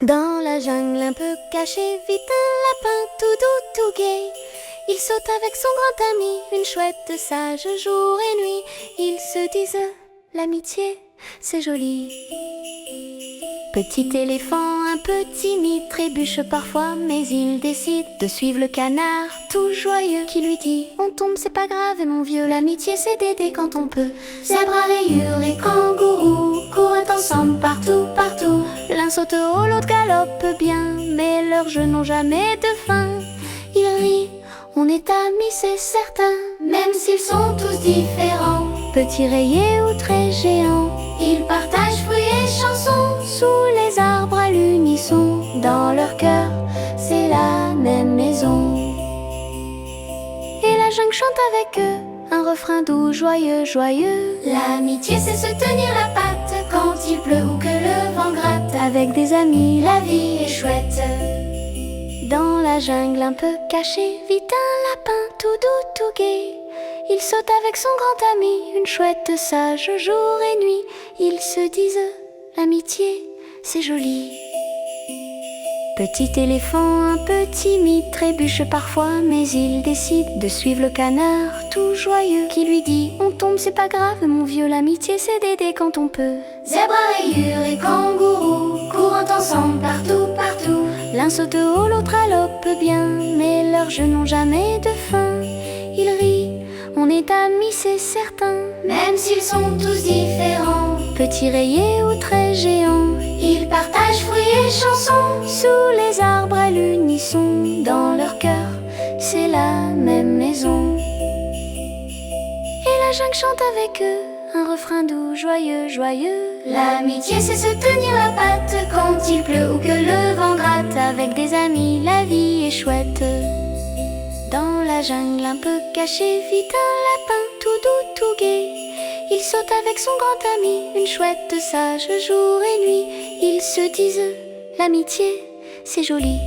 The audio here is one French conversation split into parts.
Dans la jungle un peu cachée, vit un lapin tout doux, tout gai. Il saute avec son grand ami, une chouette sage jour et nuit. Ils se disent, l'amitié, c'est joli. Petit éléphant un peu timide trébuche parfois, mais il décide de suivre le canard tout joyeux qui lui dit: on tombe, c'est pas grave, et mon vieux, l'amitié c'est d'aider quand on peut. Zèbre, rayure et kangourou courent ensemble partout, partout. L'un saute haut, l'autre galope bien, mais leurs jeux n'ont jamais de fin. Ils rient, on est amis, c'est certain, même s'ils sont tous différents. Petits rayés ou très géants, ils partagent fruits et chansons sous les arbres à l'unisson. Dans leur cœur, c'est la même maison. Et la jungle chante avec eux un refrain doux, joyeux, joyeux. L'amitié, c'est se tenir la patte quand il pleut ou que le vent gratte. Avec des amis, la vie est chouette. Dans la jungle un peu cachée, vit un lapin tout doux, tout gai. Il saute avec son grand ami, une chouette sage jour et nuit. Ils se disent, l'amitié, c'est joli. Petit éléphant un peu timide trébuche parfois, mais il décide de suivre le canard tout joyeux qui lui dit: on tombe, c'est pas grave, mon vieux, l'amitié c'est d'aider quand on peut. Zèbre, rayure et kangourou courent ensemble partout, partout. L'un saute haut, l'autre galope bien, mais leurs jeux n'ont jamais de fin. Ils rient, on est amis, c'est certain, même s'ils sont tous différents. Petits rayés ou très géants, ils partagent fruits et chansons sous les arbres à l'unisson. Dans leur cœur, c'est la même maison. Et la jungle chante avec eux un refrain doux, joyeux, joyeux. L'amitié, c'est se tenir la patte quand il pleut ou que le vent gratte. Avec des amis, la vie est chouette. Dans la jungle un peu cachée, vit un lapin tout doux, tout gai. Il saute avec son grand ami, une chouette sage jour et nuit. Ils se disent, l'amitié, c'est joli.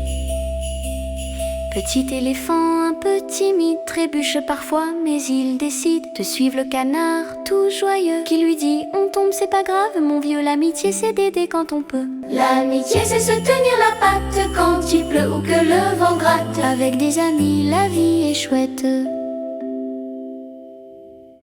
Petit éléphant un peu timide trébuche parfois, mais il décide de suivre le canard tout joyeux qui lui dit: on tombe, c'est pas grave, mon vieux, l'amitié c'est d'aider quand on peut. L'amitié, c'est se tenir la patte quand il pleut ou que le vent gratte. Avec des amis, la vie est chouette.